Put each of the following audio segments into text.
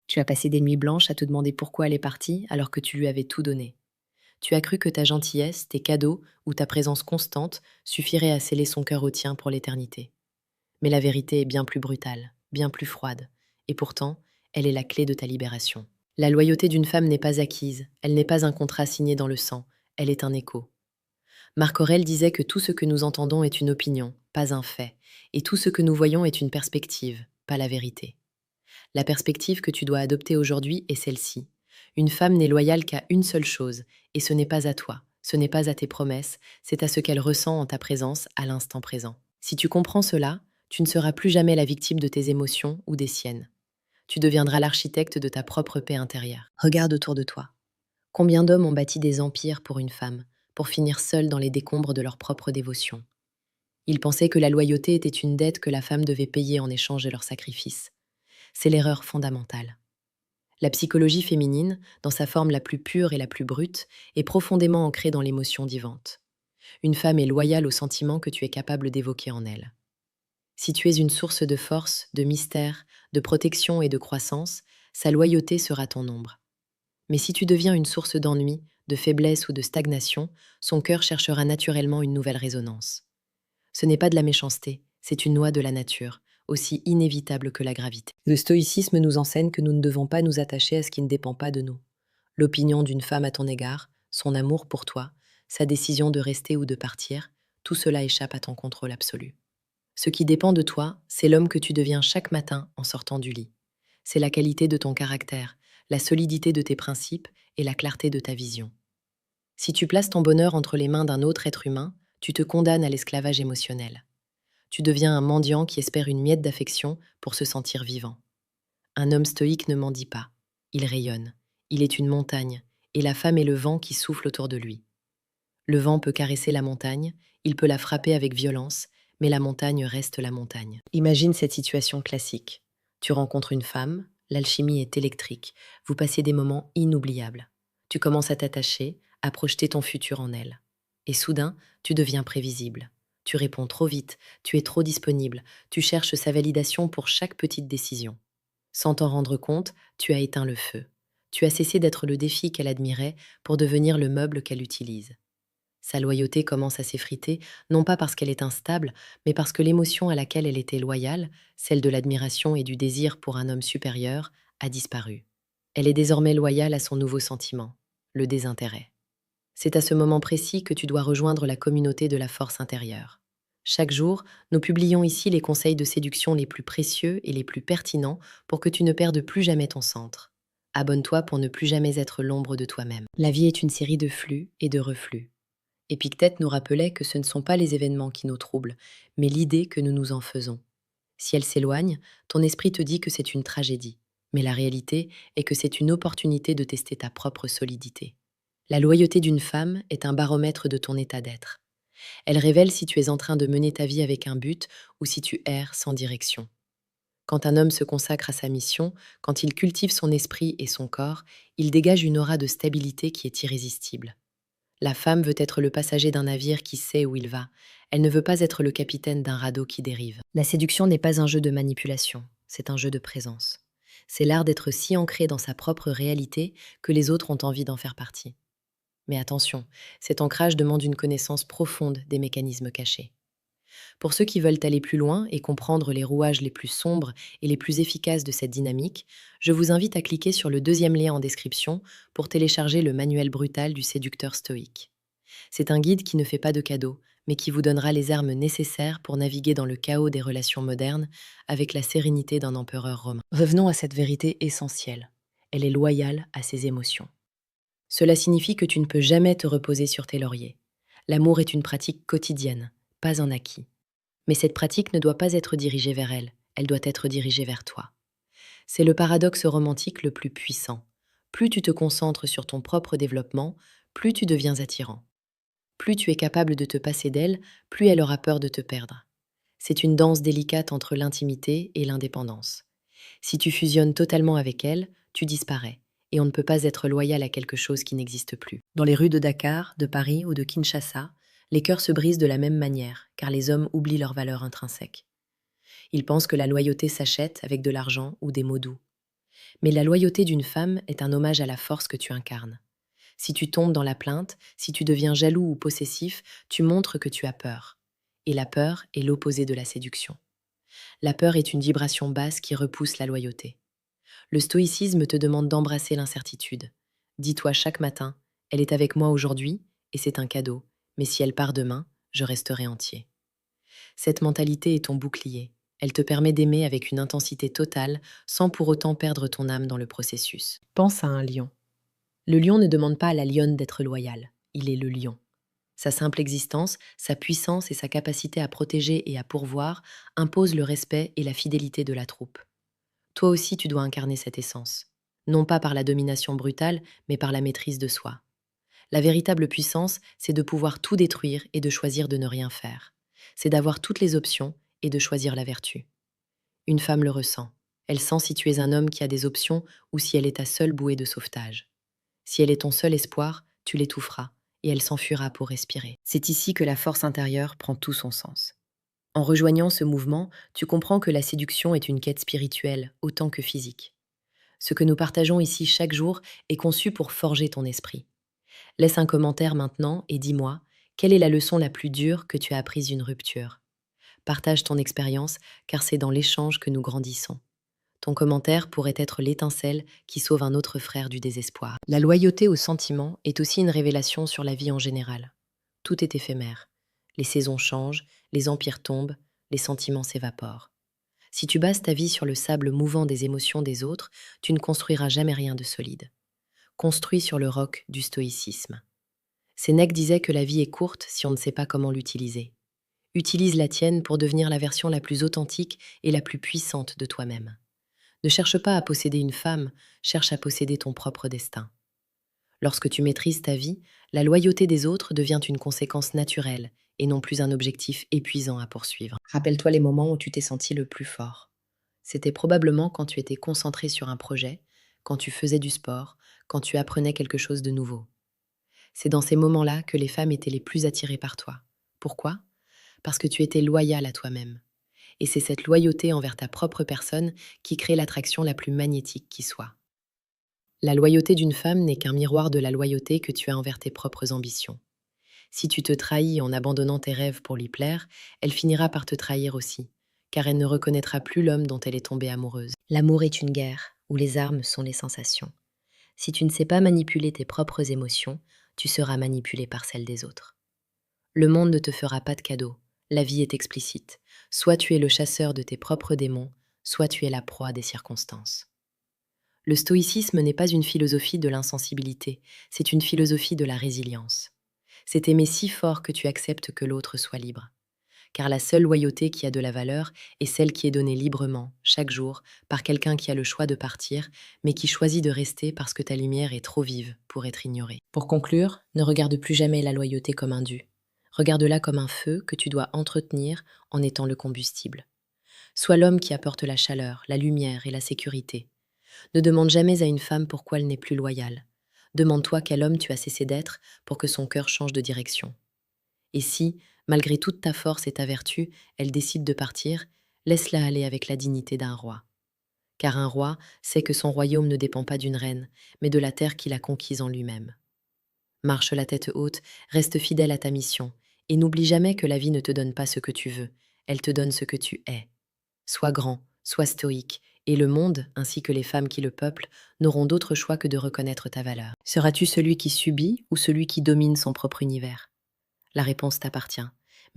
Tu as passé des nuits blanches à te demander pourquoi elle est partie alors que tu lui avais tout donné. Tu as cru que ta gentillesse, tes cadeaux ou ta présence constante suffiraient à sceller son cœur au tien pour l'éternité. Mais la vérité est bien plus brutale, bien plus froide, et pourtant, elle est la clé de ta libération. La loyauté d'une femme n'est pas acquise, elle n'est pas un contrat signé dans le sang, elle est un écho. Marc Aurèle disait que tout ce que nous entendons est une opinion, pas un fait, et tout ce que nous voyons est une perspective, pas la vérité. La perspective que tu dois adopter aujourd'hui est celle-ci. Une femme n'est loyale qu'à une seule chose, et ce n'est pas à toi, ce n'est pas à tes promesses, c'est à ce qu'elle ressent en ta présence à l'instant présent. Si tu comprends cela, tu ne seras plus jamais la victime de tes émotions ou des siennes. Tu deviendras l'architecte de ta propre paix intérieure. Regarde autour de toi. Combien d'hommes ont bâti des empires pour une femme, pour finir seuls dans les décombres de leur propre dévotion. Ils pensaient que la loyauté était une dette que la femme devait payer en échange de leur sacrifice. C'est l'erreur fondamentale. La psychologie féminine, dans sa forme la plus pure et la plus brute, est profondément ancrée dans l'émotion vivante. Une femme est loyale aux sentiments que tu es capable d'évoquer en elle. Si tu es une source de force, de mystère, de protection et de croissance, sa loyauté sera ton ombre. Mais si tu deviens une source d'ennui, de faiblesse ou de stagnation, son cœur cherchera naturellement une nouvelle résonance. Ce n'est pas de la méchanceté, c'est une loi de la nature, aussi inévitable que la gravité. Le stoïcisme nous enseigne que nous ne devons pas nous attacher à ce qui ne dépend pas de nous. L'opinion d'une femme à ton égard, son amour pour toi, sa décision de rester ou de partir, tout cela échappe à ton contrôle absolu. Ce qui dépend de toi, c'est l'homme que tu deviens chaque matin en sortant du lit. C'est la qualité de ton caractère, la solidité de tes principes et la clarté de ta vision. Si tu places ton bonheur entre les mains d'un autre être humain, tu te condamnes à l'esclavage émotionnel. Tu deviens un mendiant qui espère une miette d'affection pour se sentir vivant. Un homme stoïque ne mendie pas. Il rayonne. Il est une montagne, et la femme est le vent qui souffle autour de lui. Le vent peut caresser la montagne, il peut la frapper avec violence, mais la montagne reste la montagne. Imagine cette situation classique. Tu rencontres une femme, l'alchimie est électrique, vous passez des moments inoubliables. Tu commences à t'attacher, à projeter ton futur en elle. Et soudain, tu deviens prévisible. Tu réponds trop vite, tu es trop disponible, tu cherches sa validation pour chaque petite décision. Sans t'en rendre compte, tu as éteint le feu. Tu as cessé d'être le défi qu'elle admirait pour devenir le meuble qu'elle utilise. Sa loyauté commence à s'effriter, non pas parce qu'elle est instable, mais parce que l'émotion à laquelle elle était loyale, celle de l'admiration et du désir pour un homme supérieur, a disparu. Elle est désormais loyale à son nouveau sentiment, le désintérêt. C'est à ce moment précis que tu dois rejoindre la communauté de la force intérieure. Chaque jour, nous publions ici les conseils de séduction les plus précieux et les plus pertinents pour que tu ne perdes plus jamais ton centre. Abonne-toi pour ne plus jamais être l'ombre de toi-même. La vie est une série de flux et de reflux. Épictète nous rappelait que ce ne sont pas les événements qui nous troublent, mais l'idée que nous nous en faisons. Si elle s'éloigne, ton esprit te dit que c'est une tragédie, mais la réalité est que c'est une opportunité de tester ta propre solidité. La loyauté d'une femme est un baromètre de ton état d'être. Elle révèle si tu es en train de mener ta vie avec un but ou si tu erres sans direction. Quand un homme se consacre à sa mission, quand il cultive son esprit et son corps, il dégage une aura de stabilité qui est irrésistible. La femme veut être le passager d'un navire qui sait où il va. Elle ne veut pas être le capitaine d'un radeau qui dérive. La séduction n'est pas un jeu de manipulation, c'est un jeu de présence. C'est l'art d'être si ancré dans sa propre réalité que les autres ont envie d'en faire partie. Mais attention, cet ancrage demande une connaissance profonde des mécanismes cachés. Pour ceux qui veulent aller plus loin et comprendre les rouages les plus sombres et les plus efficaces de cette dynamique, je vous invite à cliquer sur le deuxième lien en description pour télécharger le manuel brutal du séducteur stoïque. C'est un guide qui ne fait pas de cadeaux, mais qui vous donnera les armes nécessaires pour naviguer dans le chaos des relations modernes avec la sérénité d'un empereur romain. Revenons à cette vérité essentielle. Elle est loyale à ses émotions. Cela signifie que tu ne peux jamais te reposer sur tes lauriers. L'amour est une pratique quotidienne, pas un acquis. Mais cette pratique ne doit pas être dirigée vers elle doit être dirigée vers toi. C'est le paradoxe romantique le plus puissant. Plus tu te concentres sur ton propre développement, plus tu deviens attirant. Plus tu es capable de te passer d'elle, plus elle aura peur de te perdre. C'est une danse délicate entre l'intimité et l'indépendance. Si tu fusionnes totalement avec elle, tu disparais, et on ne peut pas être loyal à quelque chose qui n'existe plus. Dans les rues de Dakar, de Paris ou de Kinshasa, les cœurs se brisent de la même manière, car les hommes oublient leur valeur intrinsèque. Ils pensent que la loyauté s'achète avec de l'argent ou des mots doux. Mais la loyauté d'une femme est un hommage à la force que tu incarnes. Si tu tombes dans la plainte, si tu deviens jaloux ou possessif, tu montres que tu as peur. Et la peur est l'opposé de la séduction. La peur est une vibration basse qui repousse la loyauté. Le stoïcisme te demande d'embrasser l'incertitude. Dis-toi chaque matin, elle est avec moi aujourd'hui et c'est un cadeau, mais si elle part demain, je resterai entier. Cette mentalité est ton bouclier. Elle te permet d'aimer avec une intensité totale sans pour autant perdre ton âme dans le processus. Pense à un lion. Le lion ne demande pas à la lionne d'être loyale. Il est le lion. Sa simple existence, sa puissance et sa capacité à protéger et à pourvoir imposent le respect et la fidélité de la troupe. Toi aussi, tu dois incarner cette essence. Non pas par la domination brutale, mais par la maîtrise de soi. La véritable puissance, c'est de pouvoir tout détruire et de choisir de ne rien faire. C'est d'avoir toutes les options et de choisir la vertu. Une femme le ressent. Elle sent si tu es un homme qui a des options ou si elle est ta seule bouée de sauvetage. Si elle est ton seul espoir, tu l'étoufferas et elle s'enfuira pour respirer. C'est ici que la force intérieure prend tout son sens. En rejoignant ce mouvement, tu comprends que la séduction est une quête spirituelle autant que physique. Ce que nous partageons ici chaque jour est conçu pour forger ton esprit. Laisse un commentaire maintenant et dis-moi, quelle est la leçon la plus dure que tu as apprise d'une rupture? Partage ton expérience, car c'est dans l'échange que nous grandissons. Ton commentaire pourrait être l'étincelle qui sauve un autre frère du désespoir. La loyauté aux sentiments est aussi une révélation sur la vie en général. Tout est éphémère. Les saisons changent, les empires tombent, les sentiments s'évaporent. Si tu bases ta vie sur le sable mouvant des émotions des autres, tu ne construiras jamais rien de solide. Construis sur le roc du stoïcisme. Sénèque disait que la vie est courte si on ne sait pas comment l'utiliser. Utilise la tienne pour devenir la version la plus authentique et la plus puissante de toi-même. Ne cherche pas à posséder une femme, cherche à posséder ton propre destin. Lorsque tu maîtrises ta vie, la loyauté des autres devient une conséquence naturelle et non plus un objectif épuisant à poursuivre. Rappelle-toi les moments où tu t'es senti le plus fort. C'était probablement quand tu étais concentré sur un projet, quand tu faisais du sport, quand tu apprenais quelque chose de nouveau. C'est dans ces moments-là que les femmes étaient les plus attirées par toi. Pourquoi? Parce que tu étais loyal à toi-même. Et c'est cette loyauté envers ta propre personne qui crée l'attraction la plus magnétique qui soit. La loyauté d'une femme n'est qu'un miroir de la loyauté que tu as envers tes propres ambitions. Si tu te trahis en abandonnant tes rêves pour lui plaire, elle finira par te trahir aussi, car elle ne reconnaîtra plus l'homme dont elle est tombée amoureuse. L'amour est une guerre, où les armes sont les sensations. Si tu ne sais pas manipuler tes propres émotions, tu seras manipulé par celles des autres. Le monde ne te fera pas de cadeau. La vie est explicite. Soit tu es le chasseur de tes propres démons, soit tu es la proie des circonstances. Le stoïcisme n'est pas une philosophie de l'insensibilité, c'est une philosophie de la résilience. C'est aimer si fort que tu acceptes que l'autre soit libre. Car la seule loyauté qui a de la valeur est celle qui est donnée librement, chaque jour, par quelqu'un qui a le choix de partir, mais qui choisit de rester parce que ta lumière est trop vive pour être ignorée. Pour conclure, ne regarde plus jamais la loyauté comme un dû. Regarde-la comme un feu que tu dois entretenir en étant le combustible. Sois l'homme qui apporte la chaleur, la lumière et la sécurité. Ne demande jamais à une femme pourquoi elle n'est plus loyale. Demande-toi quel homme tu as cessé d'être pour que son cœur change de direction. Et si, malgré toute ta force et ta vertu, elle décide de partir, laisse-la aller avec la dignité d'un roi. Car un roi sait que son royaume ne dépend pas d'une reine, mais de la terre qu'il a conquise en lui-même. Marche la tête haute, reste fidèle à ta mission, et n'oublie jamais que la vie ne te donne pas ce que tu veux, elle te donne ce que tu es. Sois grand, sois stoïque, et le monde, ainsi que les femmes qui le peuplent, n'auront d'autre choix que de reconnaître ta valeur. Seras-tu celui qui subit ou celui qui domine son propre univers? La réponse t'appartient,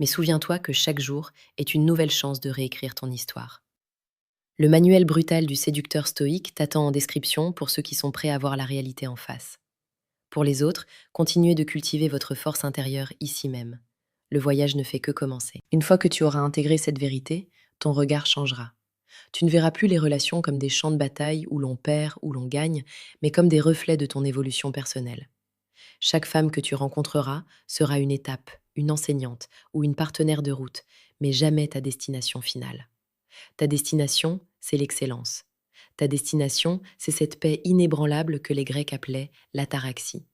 mais souviens-toi que chaque jour est une nouvelle chance de réécrire ton histoire. Le manuel brutal du séducteur stoïque t'attend en description pour ceux qui sont prêts à voir la réalité en face. Pour les autres, continuez de cultiver votre force intérieure ici même. Le voyage ne fait que commencer. Une fois que tu auras intégré cette vérité, ton regard changera. Tu ne verras plus les relations comme des champs de bataille où l'on perd, où l'on gagne, mais comme des reflets de ton évolution personnelle. Chaque femme que tu rencontreras sera une étape, une enseignante ou une partenaire de route, mais jamais ta destination finale. Ta destination, c'est l'excellence. Ta destination, c'est cette paix inébranlable que les Grecs appelaient l'ataraxie.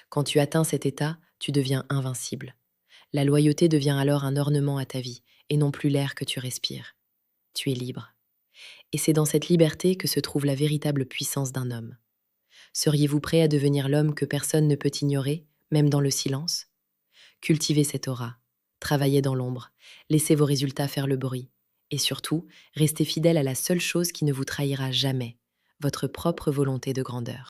Quand tu atteins cet état, tu deviens invincible. La loyauté devient alors un ornement à ta vie, et non plus l'air que tu respires. Tu es libre. Et c'est dans cette liberté que se trouve la véritable puissance d'un homme. Seriez-vous prêt à devenir l'homme que personne ne peut ignorer, même dans le silence? Cultivez cette aura, travaillez dans l'ombre, laissez vos résultats faire le bruit. Et surtout, restez fidèle à la seule chose qui ne vous trahira jamais, votre propre volonté de grandeur.